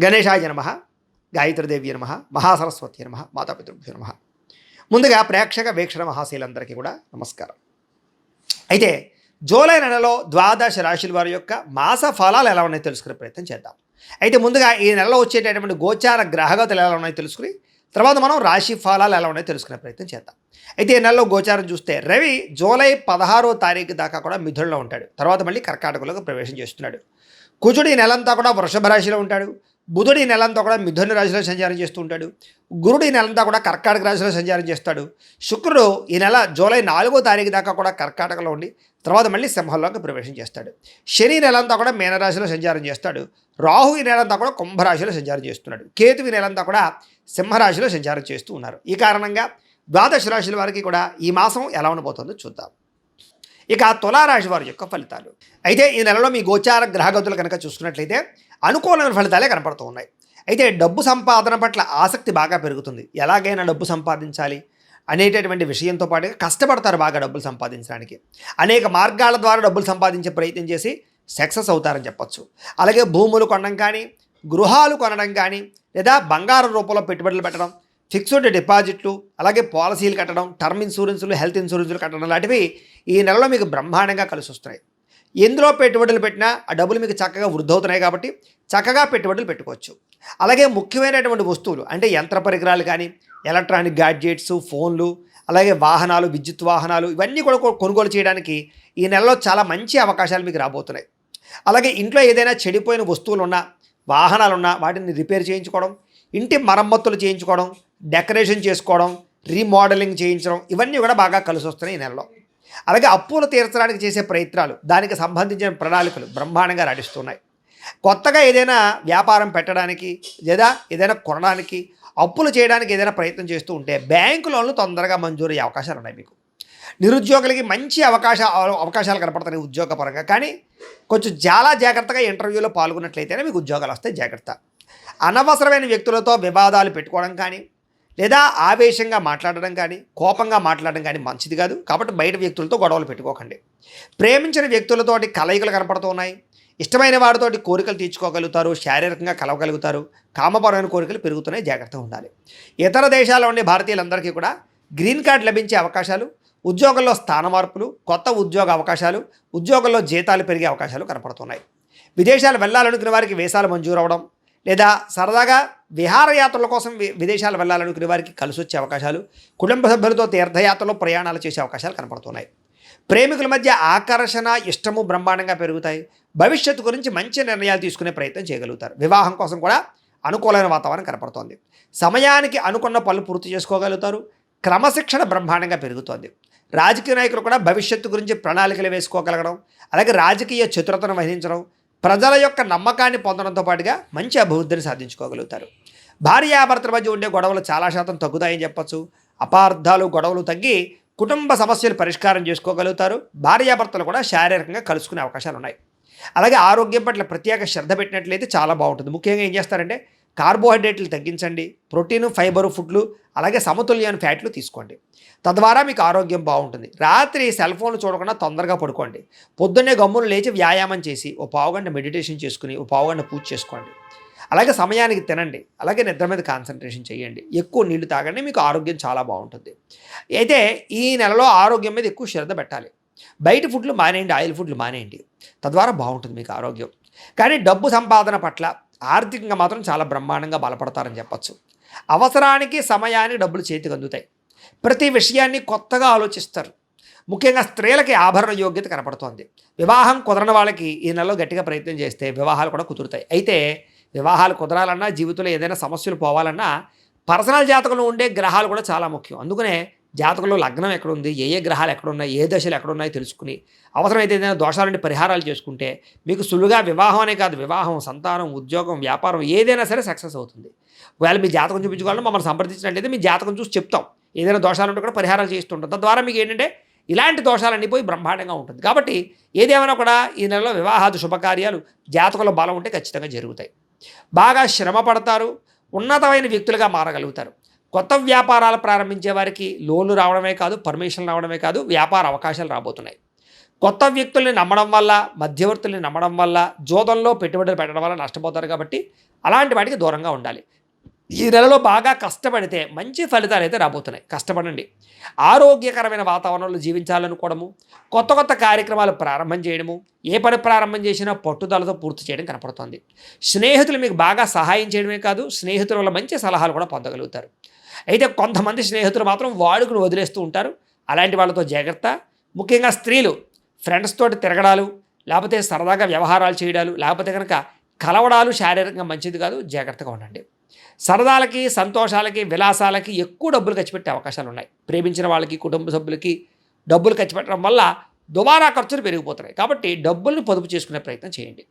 గణేశాయ నమః, గాయత్రీదేవి నమః, మహాసరస్వతి నమః, మాతాపితృభ్యో నమః. ముందుగా ప్రేక్షక వీక్షణ మహాశీలందరికీ కూడా నమస్కారం. అయితే జూలై నెలలో ద్వాదశ రాశుల వారి యొక్క మాస ఫలాలు ఎలా ఉన్నాయో తెలుసుకునే ప్రయత్నం చేద్దాం. అయితే ముందుగా ఈ నెలలో వచ్చేటటువంటి గోచార గ్రహగతులు ఎలా ఉన్నాయో తెలుసుకుని తర్వాత మనం రాశి ఫలాలు ఎలా ఉన్నాయో తెలుసుకునే ప్రయత్నం చేద్దాం. అయితే ఈ నెలలో గోచారం చూస్తే రవి జూలై 16వ తారీఖు దాకా కూడా మిథునంలో ఉంటాడు. తర్వాత మళ్ళీ కర్కాటకంలోకి ప్రవేశం చేస్తున్నాడు. కుజుడు ఈ నెలంతా కూడా వృషభ రాశిలో ఉంటాడు. బుధుడు ఈ నెలంతా కూడా మిథున రాశిలో సంచారం చేస్తూ ఉంటాడు. గురుడు ఈ నెలంతా కూడా కర్కాటక రాశిలో సంచారం చేస్తాడు. శుక్రుడు ఈ నెల జూలై 4వ తారీఖు దాకా కూడా కర్కాటకలో ఉండి తర్వాత మళ్ళీ సింహంలోకి ప్రవేశం చేస్తాడు. శని నెలంతా కూడా మీనరాశిలో సంచారం చేస్తాడు. రాహు ఈ నెలంతా కూడా కుంభరాశిలో సంచారం చేస్తున్నాడు. కేతు ఈ నెలంతా కూడా సింహరాశిలో సంచారం చేస్తూ ఉన్నారు. ఈ కారణంగా ద్వాదశ రాశుల వారికి కూడా ఈ మాసం ఎలా ఉండబోతుందో చూద్దాం. ఇక తులారాశి వారి యొక్క ఫలితాలు. అయితే ఈ నెలలో మీ గోచార గ్రహగతులు కనుక చూసుకున్నట్లయితే అనుకూలమైన ఫలితాలే కనపడుతూ ఉన్నాయి. అయితే డబ్బు సంపాదన పట్ల ఆసక్తి బాగా పెరుగుతుంది. ఎలాగైనా డబ్బు సంపాదించాలి అనేటటువంటి విషయంతో పాటుగా కష్టపడతారు బాగా డబ్బులు సంపాదించడానికి. అనేక మార్గాల ద్వారా డబ్బులు సంపాదించే ప్రయత్నం చేసి సక్సెస్ అవుతారని చెప్పొచ్చు. అలాగే భూములు కొనడం కానీ, గృహాలు కొనడం కానీ, లేదా బంగారం రూపంలో పెట్టుబడులు పెట్టడం, ఫిక్స్డ్ డిపాజిట్లు, అలాగే పాలసీలు కట్టడం, టర్మ్ ఇన్సూరెన్సులు, హెల్త్ ఇన్సూరెన్సులు కట్టడం లాంటివి ఈ నెలలో మీకు బ్రహ్మాండంగా కలిసి వస్తున్నాయి. ఎందులో పెట్టుబడులు పెట్టినా ఆ డబ్బులు మీకు చక్కగా వృద్ధి అవుతున్నాయి కాబట్టి చక్కగా పెట్టుబడులు పెట్టుకోవచ్చు. అలాగే ముఖ్యమైనటువంటి వస్తువులు అంటే యంత్ర పరికరాలు కానీ, ఎలక్ట్రానిక్ గ్యాడ్జెట్స్, ఫోన్లు, అలాగే వాహనాలు, విద్యుత్ వాహనాలు ఇవన్నీ కూడా కొనుగోలు చేయడానికి ఈ నెలలో చాలా మంచి అవకాశాలు మీకు రాబోతున్నాయి. అలాగే ఇంట్లో ఏదైనా చెడిపోయిన వస్తువులు ఉన్నా, వాహనాలు ఉన్నా వాటిని రిపేర్ చేయించుకోవడం, ఇంటి మరమ్మతులు చేయించుకోవడం, డెకరేషన్ చేసుకోవడం, రీమోడలింగ్ చేయించడం ఇవన్నీ కూడా బాగా కలిసి వస్తున్నాయి ఈ నెలలో. అలాగే అప్పులు తీర్చడానికి చేసే ప్రయత్నాలు, దానికి సంబంధించిన ప్రణాళికలు బ్రహ్మాండంగా నడుస్తున్నాయి. కొత్తగా ఏదైనా వ్యాపారం పెట్టడానికి లేదా ఏదైనా కొనడానికి, అప్పులు చేయడానికి ఏదైనా ప్రయత్నం చేస్తూ ఉంటే బ్యాంకు లోన్లు తొందరగా మంజూరు అయ్యే అవకాశాలు ఉన్నాయి మీకు. నిరుద్యోగులకి మంచి అవకాశాలు కనపడుతున్నాయి ఉద్యోగపరంగా. కానీ కొంచెం చాలా జాగ్రత్తగా ఇంటర్వ్యూలో పాల్గొన్నట్లయితేనే మీకు ఉద్యోగాలు వస్తాయి. జాగ్రత్త. అనవసరమైన వ్యక్తులతో వివాదాలు పెట్టుకోవడం కానీ, లేదా ఆవేశంగా మాట్లాడడం కానీ, కోపంగా మాట్లాడడం కానీ మంచిది కాదు. కాబట్టి బయట వ్యక్తులతో గొడవలు పెట్టుకోకండి. ప్రేమించిన వ్యక్తులతోటి కలయికలు కనపడుతూ ఉన్నాయి. ఇష్టమైన వారితోటి కోరికలు తీర్చుకోగలుగుతారు, శారీరకంగా కలవగలుగుతారు, కామపరమైన కోరికలు పెరుగుతున్నాయి. జాగ్రత్తగా ఉండాలి. ఇతర దేశాల్లో ఉండే భారతీయులందరికీ కూడా గ్రీన్ కార్డ్ లభించే అవకాశాలు, ఉద్యోగంలో స్థాన మార్పులు, కొత్త ఉద్యోగ అవకాశాలు, ఉద్యోగంలో జీతాలు పెరిగే అవకాశాలు కనపడుతున్నాయి. విదేశాలు వెళ్ళాలనుకునే వారికి వీసాలు మంజూరు అవ్వడం, లేదా సరదాగా విహారయాత్రల కోసం విదేశాలు వెళ్ళాలనుకునే వారికి కలిసి వచ్చే అవకాశాలు, కుటుంబ సభ్యులతో తీర్థయాత్రలో ప్రయాణాలు చేసే అవకాశాలు కనపడుతున్నాయి. ప్రేమికుల మధ్య ఆకర్షణ, ఇష్టము బ్రహ్మాండంగా పెరుగుతాయి. భవిష్యత్తు గురించి మంచి నిర్ణయాలు తీసుకునే ప్రయత్నం చేయగలుగుతారు. వివాహం కోసం కూడా అనుకూలమైన వాతావరణం కనపడుతోంది. సమయానికి అనుకున్న పనులు పూర్తి చేసుకోగలుగుతారు. క్రమశిక్షణ బ్రహ్మాండంగా పెరుగుతోంది. రాజకీయ నాయకులు కూడా భవిష్యత్తు గురించి ప్రణాళికలు వేసుకోగలగడం, అలాగే రాజకీయ చతురతను వహించడం, ప్రజల యొక్క నమ్మకాన్ని పొందడంతో పాటుగా మంచి అభివృద్ధిని సాధించుకోగలుగుతారు. భార్యాభర్తల మధ్య ఉండే గొడవలు చాలా శాతం తగ్గుతాయని చెప్పచ్చు. అపార్థాలు, గొడవలు తగ్గి కుటుంబ సమస్యలు పరిష్కారం చేసుకోగలుగుతారు. భార్యాభర్తలు కూడా శారీరకంగా కలుసుకునే అవకాశాలు ఉన్నాయి. అలాగే ఆరోగ్యం పట్ల ప్రత్యేక శ్రద్ధ పెట్టినట్లయితే చాలా బాగుంటుంది. ముఖ్యంగా ఏం చేస్తారంటే కార్బోహైడ్రేట్లు తగ్గించండి, ప్రోటీను, ఫైబరు ఫుడ్లు, అలాగే సమతుల్యమైన ఫ్యాట్లు తీసుకోండి. తద్వారా మీకు ఆరోగ్యం బాగుంటుంది. రాత్రి సెల్ ఫోన్లు చూడకుండా తొందరగా పడుకోండి. పొద్దున్నే గమ్మును లేచి వ్యాయామం చేసి ఓ పావుగంట మెడిటేషన్ చేసుకుని ఓ పావుగంట పూజ చేసుకోండి. అలాగే సమయానికి తినండి. అలాగే నిద్ర మీద కాన్సన్ట్రేషన్ చేయండి. ఎక్కువ నీళ్లు తాగండి. మీకు ఆరోగ్యం చాలా బాగుంటుంది. అయితే ఈ నెలలో ఆరోగ్యం మీద ఎక్కువ శ్రద్ధ పెట్టాలి. బయట ఫుడ్లు మానేయండి, ఆయిల్ ఫుడ్లు మానేయండి. తద్వారా బాగుంటుంది మీకు ఆరోగ్యం. కానీ డబ్బు సంపాదన పట్ల ఆర్థికంగా మాత్రం చాలా బ్రహ్మాండంగా బలపడతారని చెప్పచ్చు. అవసరానికి, సమయానికి డబ్బులు చేతికి అందుతాయి. ప్రతి విషయాన్ని కొత్తగా ఆలోచిస్తారు. ముఖ్యంగా స్త్రీలకి ఆభరణ యోగ్యత కనపడుతోంది. వివాహం కుదరని వాళ్ళకి ఈ నెలలో గట్టిగా ప్రయత్నం చేస్తే వివాహాలు కూడా కుదురుతాయి. అయితే వివాహాలు కుదరాలన్నా, జీవితంలో ఏదైనా సమస్యలు పోవాలన్నా పర్సనల్ జాతకంలో ఉండే గ్రహాలు కూడా చాలా ముఖ్యం. అందుకనే జాతకంలో లగ్నం ఎక్కడుంది, ఏ గ్రహాలు ఎక్కడున్నాయి, ఏ దశలు ఎక్కడున్నాయో తెలుసుకుని అవసరమైతే ఏదైనా దోషాలంటే పరిహారాలు చేసుకుంటే మీకు సులువుగా వివాహం అనే కాదు, వివాహం, సంతానం, ఉద్యోగం, వ్యాపారం ఏదైనా సరే సక్సెస్ అవుతుంది. ఒకవేళ మీ జాతకం చూపించుకోవాలని మమ్మల్ని సంప్రదించినట్లయితే మీ జాతకం చూసి చెప్తాం. ఏదైనా దోషాలు ఉంటే కూడా పరిహారాలు చేస్తుంటాం. తద్వారా మీకు ఏంటంటే ఇలాంటి దోషాలన్నీ పోయి బ్రహ్మాండంగా ఉంటుంది. కాబట్టి ఏదేమైనా కూడా ఈ నెలలో వివాహాది శుభకార్యాలు జాతకంలో బలం ఉంటే ఖచ్చితంగా జరుగుతాయి. బాగా శ్రమ పడతారు. ఉన్నతమైన వ్యక్తులుగా మారగలుగుతారు. కొత్త వ్యాపారాలు ప్రారంభించే వారికి లోన్లు రావడమే కాదు, పర్మిషన్ రావడమే కాదు, వ్యాపార అవకాశాలు రాబోతున్నాయి. కొత్త వ్యక్తుల్ని నమ్మడం వల్ల, మధ్యవర్తుల్ని నమ్మడం వల్ల, జోదంలో పెట్టుబడులు పెట్టడం వల్ల నష్టపోతారు కాబట్టి అలాంటి వాటికి దూరంగా ఉండాలి. ఈ నెలలో బాగా కష్టపడితే మంచి ఫలితాలు అయితే రాబోతున్నాయి. కష్టపడండి. ఆరోగ్యకరమైన వాతావరణంలో జీవించాలనుకోవడము, కొత్త కొత్త కార్యక్రమాలు ప్రారంభం చేయడము, ఏ పని ప్రారంభం చేసినా పట్టుదలతో పూర్తి చేయడం కనపడుతుంది. స్నేహితులు మీకు బాగా సహాయం చేయడమే కాదు, స్నేహితుల వల్ల మంచి సలహాలు కూడా పొందగలుగుతారు. అయితే కొంతమంది స్నేహితులు మాత్రం వాడుకుని వదిలేస్తూ ఉంటారు. అలాంటి వాళ్ళతో జాగ్రత్త. ముఖ్యంగా స్త్రీలు ఫ్రెండ్స్ తోటి తిరగడాలు, లేకపోతే సరదాగా వ్యవహారాలు చేయడాలు, లేకపోతే కనుక కలవడాలు శారీరకంగా మంచిది కాదు. జాగ్రత్తగా ఉండండి. సరదాలకి, సంతోషాలకి, విలాసాలకి ఎక్కువ డబ్బులు ఖర్చు పెట్టే అవకాశాలు ఉన్నాయి. ప్రేమించిన వాళ్ళకి, కుటుంబ సభ్యులకి డబ్బులు ఖర్చు పెట్టడం వల్ల దుబారా ఖర్చులు పెరిగిపోతున్నాయి. కాబట్టి డబ్బుల్ని పొదుపు చేసుకునే ప్రయత్నం చేయండి.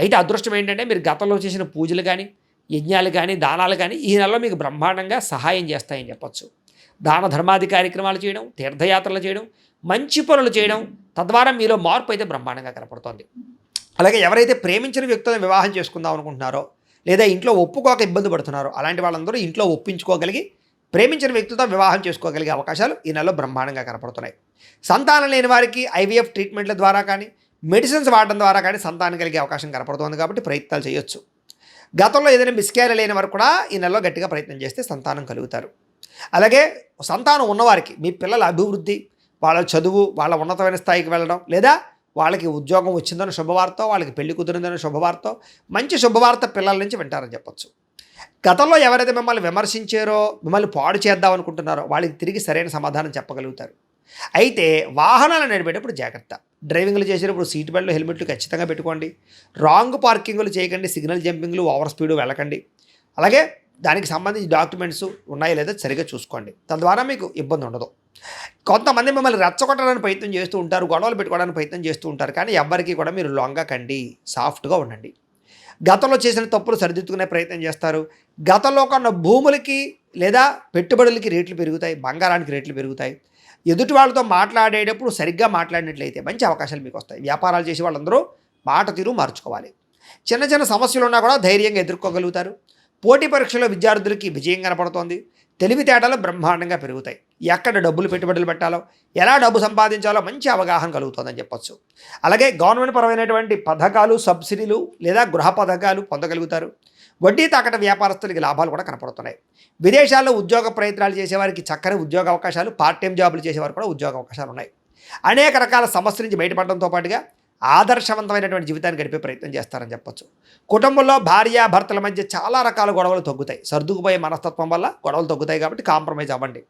అయితే అదృష్టం ఏంటంటే మీరు గతంలో చేసిన పూజలు కానీ, యజ్ఞాలు కానీ, దానాలు కానీ ఈ నెలలో మీకు బ్రహ్మాండంగా సహాయం చేస్తాయని చెప్పొచ్చు. దాన ధర్మాది కార్యక్రమాలు చేయడం, తీర్థయాత్రలు చేయడం, మంచి పనులు చేయడం, తద్వారా మీలో మార్పు అయితే బ్రహ్మాండంగా కనపడుతోంది. అలాగే ఎవరైతే ప్రేమించిన వ్యక్తులను వివాహం చేసుకుందాం అనుకుంటున్నారో, లేదా ఇంట్లో ఒప్పుకోక ఇబ్బంది పడుతున్నారో అలాంటి వాళ్ళందరూ ఇంట్లో ఒప్పించుకోగలిగి ప్రేమించిన వ్యక్తితో వివాహం చేసుకోగలిగే అవకాశాలు ఈ నెలలో బ్రహ్మాండంగా కనపడుతున్నాయి. సంతానం లేని వారికి ఐవీఎఫ్ ట్రీట్మెంట్ల ద్వారా కానీ, మెడిసిన్స్ వాడడం ద్వారా కానీ సంతానం కలిగే అవకాశం కనపడుతోంది. కాబట్టి ప్రయత్నాలు చేయొచ్చు. గతంలో ఏదైనా మిస్క్యారేజ్ లేని వారు కూడా ఈ నెలలో గట్టిగా ప్రయత్నం చేస్తే సంతానం కలుగుతారు. అలాగే సంతానం ఉన్నవారికి మీ పిల్లల అభివృద్ధి, వాళ్ళ చదువు, వాళ్ళ ఉన్నతమైన స్థాయికి వెళ్ళడం, లేదా వాళ్ళకి ఉద్యోగం వచ్చిందని శుభవార్త, వాళ్ళకి పెళ్లి కుదిరిందని శుభవార్త, మంచి శుభవార్త పిల్లల నుంచి వింటారని చెప్పొచ్చు. గతంలో ఎవరైతే మిమ్మల్ని విమర్శించారో, మిమ్మల్ని పాడు చేద్దాం అనుకుంటున్నారో వాళ్ళకి తిరిగి సరైన సమాధానం చెప్పగలుగుతారు. అయితే వాహనాలు నడిపేటప్పుడు జాగ్రత్త. డ్రైవింగ్లు చేసేటప్పుడు సీట్ బెల్ట్లు, హెల్మెట్లు ఖచ్చితంగా పెట్టుకోండి. రాంగ్ పార్కింగ్లు చేయకండి. సిగ్నల్ జంపింగ్లు, ఓవర్ స్పీడ్ వెళ్ళకండి. అలాగే దానికి సంబంధించి డాక్యుమెంట్స్ ఉన్నాయో లేదో సరిగ్గా చూసుకోండి. తద్వారా మీకు ఇబ్బంది ఉండదు. కొంతమంది మిమ్మల్ని రెచ్చగొట్టడానికి ప్రయత్నం చేస్తూ ఉంటారు, గొడవలు పెట్టుకోవడానికి ప్రయత్నం చేస్తూ ఉంటారు. కానీ ఎవ్వరికీ కూడా మీరు లొంగకండి, సాఫ్ట్గా ఉండండి. గతంలో చేసిన తప్పులు సరిదిద్దుకునే ప్రయత్నం చేస్తారు. గతంలో కొన్న భూములకి లేదా పెట్టుబడులకి రేట్లు పెరుగుతాయి, బంగారానికి రేట్లు పెరుగుతాయి. ఎదుటి వాళ్ళతో మాట్లాడేటప్పుడు సరిగ్గా మాట్లాడినట్లయితే మంచి అవకాశాలు మీకు వస్తాయి. వ్యాపారాలు చేసే వాళ్ళందరూ మాట తీరు మార్చుకోవాలి. చిన్న చిన్న సమస్యలు ఉన్నా కూడా ధైర్యంగా ఎదుర్కోగలుగుతారు. పోటీ పరీక్షలో విద్యార్థులకి విజయం కనపడుతోంది. తెలివితేటలు బ్రహ్మాండంగా పెరుగుతాయి. ఎక్కడ డబ్బులు పెట్టుబడులు పెట్టాలో, ఎలా డబ్బు సంపాదించాలో మంచి అవగాహన కలుగుతుందని చెప్పొచ్చు. అలాగే గవర్నమెంట్ పరమైనటువంటి పథకాలు, సబ్సిడీలు లేదా గృహ పథకాలు పొందగలుగుతారు. వడ్డీ తాకట వ్యాపారస్తులకి లాభాలు కూడా కనపడుతున్నాయి. విదేశాల్లో ఉద్యోగ ప్రయత్నాలు చేసేవారికి చక్కని ఉద్యోగ అవకాశాలు, పార్ట్ టైం జాబులు చేసేవారు కూడా ఉద్యోగ అవకాశాలు ఉన్నాయి. అనేక రకాల సమస్యల నుంచి బయటపడడంతో పాటుగా ఆదర్శవంతమైనటువంటి జీవితాన్ని గడిపే ప్రయత్నం చేస్తారని చెప్పొచ్చు. కుటుంబంలో భార్య భర్తల మధ్య చాలా రకాల గొడవలు తగ్గుతాయి. సర్దుకుపోయే మనస్తత్వం వల్ల గొడవలు తగ్గుతాయి. కాబట్టి కాంప్రమైజ్ అవ్వండి.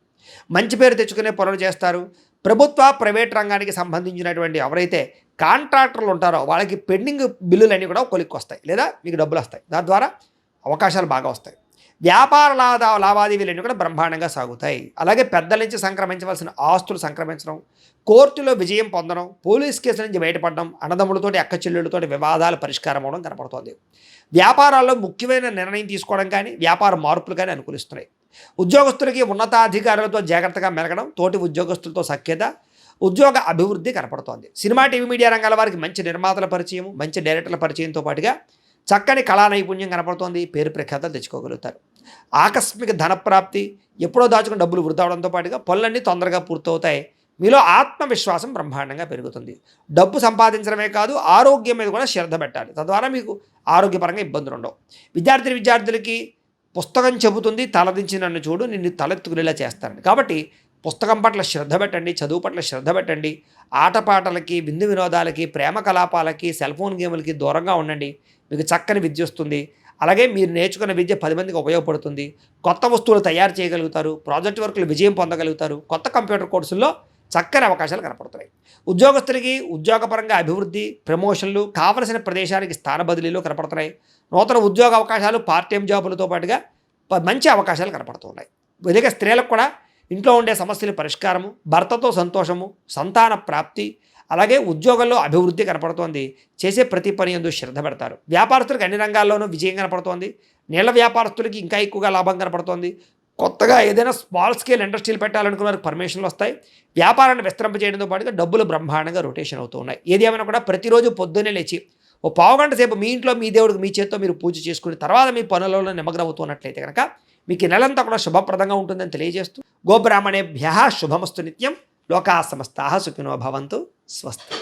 మంచి పేరు తెచ్చుకునే పనులు చేస్తారు. ప్రభుత్వ, ప్రైవేట్ రంగానికి సంబంధించినటువంటి ఎవరైతే కాంట్రాక్టర్లు ఉంటారో వాళ్ళకి పెండింగ్ బిల్లులన్నీ కూడా కొలిక్కి వస్తాయి, లేదా మీకు డబ్బులు వస్తాయి. దాని ద్వారా అవకాశాలు బాగా వస్తాయి. వ్యాపార లావాదేవీలన్నీ కూడా బ్రహ్మాండంగా సాగుతాయి. అలాగే పెద్దల నుంచి సంక్రమించవలసిన ఆస్తులు సంక్రమించడం, కోర్టులో విజయం పొందడం, పోలీస్ కేసుల నుంచి బయటపడడం, అన్నదమ్ములతోటి అక్క చెల్లెళ్ళతోటి వివాదాలు పరిష్కారం అవడం కనపడుతోంది. వ్యాపారాల్లో ముఖ్యమైన నిర్ణయం తీసుకోవడం కానీ, వ్యాపార మార్పులు కానీ అనుకూలిస్తున్నాయి. ఉద్యోగస్తులకి ఉన్నతాధికారులతో జాగ్రత్తగా మెలగడం, తోటి ఉద్యోగస్తులతో సఖ్యత, ఉద్యోగ అభివృద్ధి కనపడుతోంది. సినిమా, టీవీ, మీడియా రంగాల వారికి మంచి నిర్మాతల పరిచయం, మంచి డైరెక్టర్ల పరిచయంతో పాటుగా చక్కని కళా నైపుణ్యం కనపడుతోంది. పేరు ప్రఖ్యాతలు తెచ్చుకోగలుగుతారు. ఆకస్మిక ధనప్రాప్తి, ఎప్పుడో దాచుకుని డబ్బులు వృధా అవడంతో పాటుగా పనులన్నీ తొందరగా పూర్తవుతాయి. మీలో ఆత్మవిశ్వాసం బ్రహ్మాండంగా పెరుగుతుంది. డబ్బు సంపాదించడమే కాదు, ఆరోగ్యం మీద కూడా శ్రద్ధ పెట్టాలి. తద్వారా మీకు ఆరోగ్యపరంగా ఇబ్బందులు ఉండవు. విద్యార్థులకి పుస్తకం చెబుతుంది, తలదించి నన్ను చూడు, నిన్ను తలెత్తుకునేలా చేస్తాను. కాబట్టి పుస్తకం పట్ల శ్రద్ధ పెట్టండి, చదువు పట్ల శ్రద్ధ పెట్టండి. ఆటపాటలకి, విందు వినోదాలకి, ప్రేమ కలాపాలకి, సెల్ ఫోన్ గేములకి దూరంగా ఉండండి. మీకు చక్కని విద్య వస్తుంది. అలాగే మీరు నేర్చుకున్న విద్య 10 మందికి ఉపయోగపడుతుంది. కొత్త వస్తువులు తయారు చేయగలుగుతారు. ప్రాజెక్ట్ వర్కులు విజయం పొందగలుగుతారు. కొత్త కంప్యూటర్ కోర్సుల్లో చక్కని అవకాశాలు కనపడుతున్నాయి. ఉద్యోగస్తులకి ఉద్యోగపరంగా అభివృద్ధి, ప్రమోషన్లు, కావలసిన ప్రదేశానికి స్థాన బదిలీలు కనపడుతున్నాయి. నూతన ఉద్యోగ అవకాశాలు, పార్ట్ టైం జాబులతో పాటుగా మంచి అవకాశాలు కనపడుతున్నాయి. అలాగే స్త్రీలకు కూడా ఇంట్లో ఉండే సమస్యల పరిష్కారము, భర్తతో సంతోషము, సంతాన ప్రాప్తి, అలాగే ఉద్యోగంలో అభివృద్ధి కనపడుతోంది. చేసే ప్రతి పని యందు శ్రద్ధ పెడతారు. వ్యాపారస్తులకు అన్ని రంగాల్లోనూ విజయం కనపడుతోంది. నీళ్ల వ్యాపారస్తులకి ఇంకా ఎక్కువగా లాభం కనపడుతోంది. కొత్తగా ఏదైనా స్మాల్ స్కేల్ ఇండస్ట్రీలు పెట్టాలనుకున్న వారికి పర్మిషన్లు వస్తాయి. వ్యాపారాన్ని విస్తరింపజేయడంతో పాటుగా డబ్బులు బ్రహ్మాండంగా రొటేషన్ అవుతూ ఉన్నాయి. ఏది ఏమైనా కూడా ప్రతిరోజు పొద్దున్నే లేచి ఓ పావుగంట సేపు మీ ఇంట్లో మీ దేవుడికి మీ చేత్తో మీరు పూజ చేసుకుని తర్వాత మీ పనులలో నిమగ్నం అవుతున్నట్లయితే కనుక మీకు ఈ నెలంతా కూడా శుభప్రదంగా ఉంటుందని తెలియజేస్తూ గోబ్రాహ్మణేభ్యః శుభమస్తు నిత్యం. లోకాః సమస్తాః సుఖినో భవంతు. స్వస్తి.